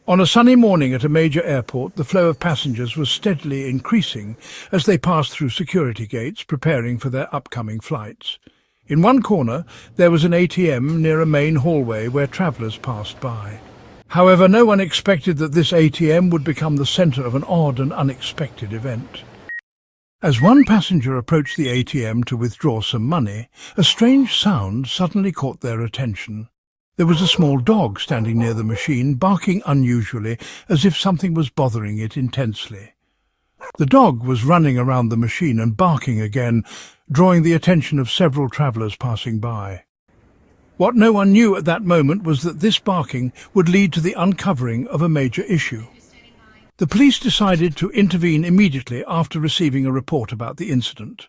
On a sunny morning at a major airport, the flow of passengers was steadily increasing as they passed through security gates preparing for their upcoming flights. In one corner, there was an ATM near a main hallway where travellers passed by. However, no one expected that this ATM would become the centre of an odd and unexpected event. As one passenger approached the ATM to withdraw some money, a strange sound suddenly caught their attention. There was a small dog standing near the machine, barking unusually, as if something was bothering it intensely. The dog was running around the machine and barking again, drawing the attention of several travellers passing by. What no one knew at that moment was that this barking would lead to the uncovering of a major issue. The police decided to intervene immediately after receiving a report about the incident.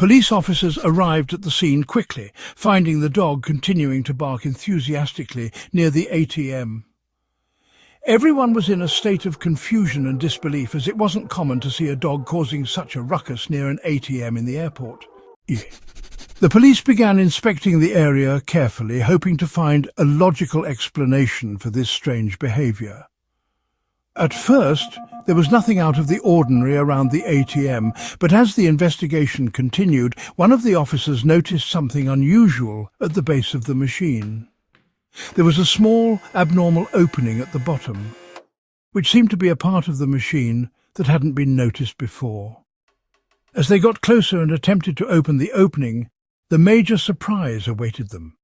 Police officers arrived at the scene quickly, finding the dog continuing to bark enthusiastically near the ATM. Everyone was in a state of confusion and disbelief, as it wasn't common to see a dog causing such a ruckus near an ATM in the airport. The police began inspecting the area carefully, hoping to find a logical explanation for this strange behaviour. At first, there was nothing out of the ordinary around the ATM, but as the investigation continued, one of the officers noticed something unusual at the base of the machine. There was a small, abnormal opening at the bottom, which seemed to be a part of the machine that hadn't been noticed before. As they got closer and attempted to open the opening, the major surprise awaited them.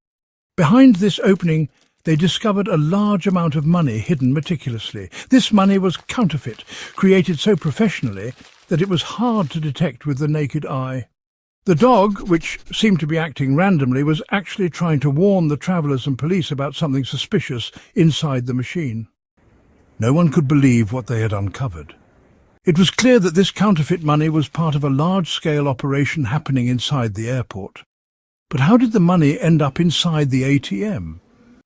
Behind this opening, they discovered a large amount of money hidden meticulously. This money was counterfeit, created so professionally that it was hard to detect with the naked eye. The dog, which seemed to be acting randomly, was actually trying to warn the travellers and police about something suspicious inside the machine. No one could believe what they had uncovered. It was clear that this counterfeit money was part of a large-scale operation happening inside the airport. But how did the money end up inside the ATM?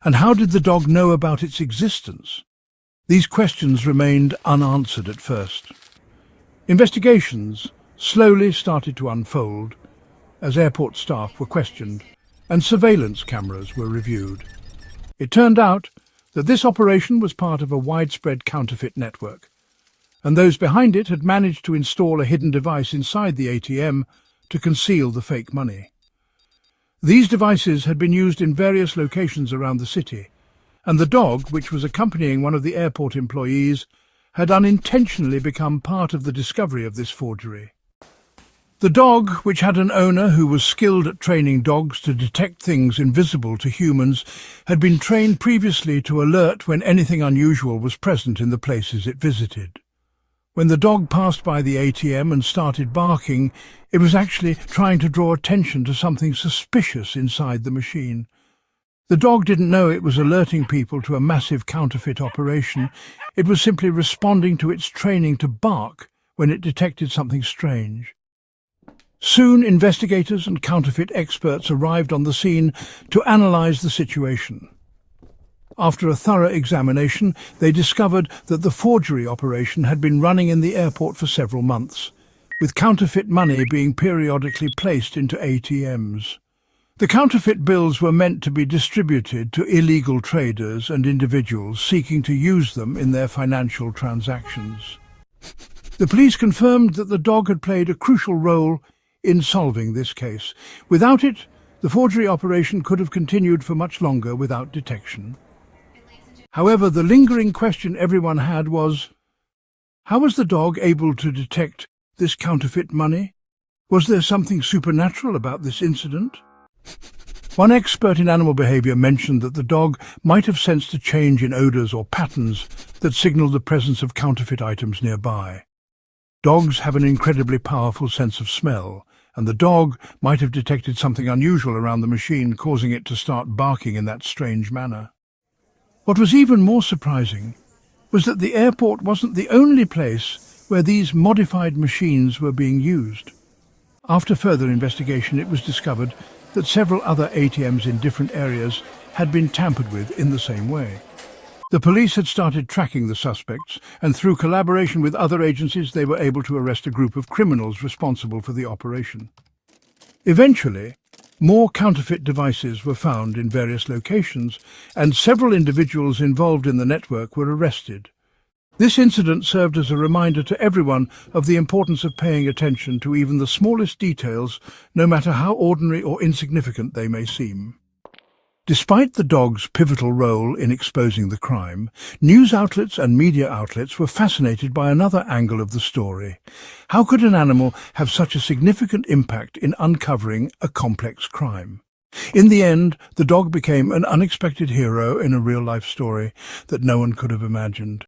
And how did the dog know about its existence? These questions remained unanswered at first. Investigations slowly started to unfold as airport staff were questioned and surveillance cameras were reviewed. It turned out that this operation was part of a widespread counterfeit network, and those behind it had managed to install a hidden device inside the ATM to conceal the fake money. These devices had been used in various locations around the city, and the dog, which was accompanying one of the airport employees, had unintentionally become part of the discovery of this forgery. The dog, which had an owner who was skilled at training dogs to detect things invisible to humans, had been trained previously to alert when anything unusual was present in the places it visited. When the dog passed by the ATM and started barking, it was actually trying to draw attention to something suspicious inside the machine. The dog didn't know it was alerting people to a massive counterfeit operation. It was simply responding to its training to bark when it detected something strange. Soon, investigators and counterfeit experts arrived on the scene to analyze the situation. After a thorough examination, they discovered that the forgery operation had been running in the airport for several months, with counterfeit money being periodically placed into ATMs. The counterfeit bills were meant to be distributed to illegal traders and individuals seeking to use them in their financial transactions. The police confirmed that the dog had played a crucial role in solving this case. Without it, the forgery operation could have continued for much longer without detection. However, the lingering question everyone had was, how was the dog able to detect this counterfeit money? Was there something supernatural about this incident? One expert in animal behaviour mentioned that the dog might have sensed a change in odours or patterns that signalled the presence of counterfeit items nearby. Dogs have an incredibly powerful sense of smell, and the dog might have detected something unusual around the machine, causing it to start barking in that strange manner. What was even more surprising was that the airport wasn't the only place where these modified machines were being used. After further investigation, it was discovered that several other ATMs in different areas had been tampered with in the same way. The police had started tracking the suspects, and through collaboration with other agencies, they were able to arrest a group of criminals responsible for the operation. Eventually, More counterfeit devices were found in various locations, and several individuals involved in the network were arrested. This incident served as a reminder to everyone of the importance of paying attention to even the smallest details, no matter how ordinary or insignificant they may seem. Despite the dog's pivotal role in exposing the crime, news outlets and media outlets were fascinated by another angle of the story. How could an animal have such a significant impact in uncovering a complex crime? In the end, the dog became an unexpected hero in a real-life story that no one could have imagined.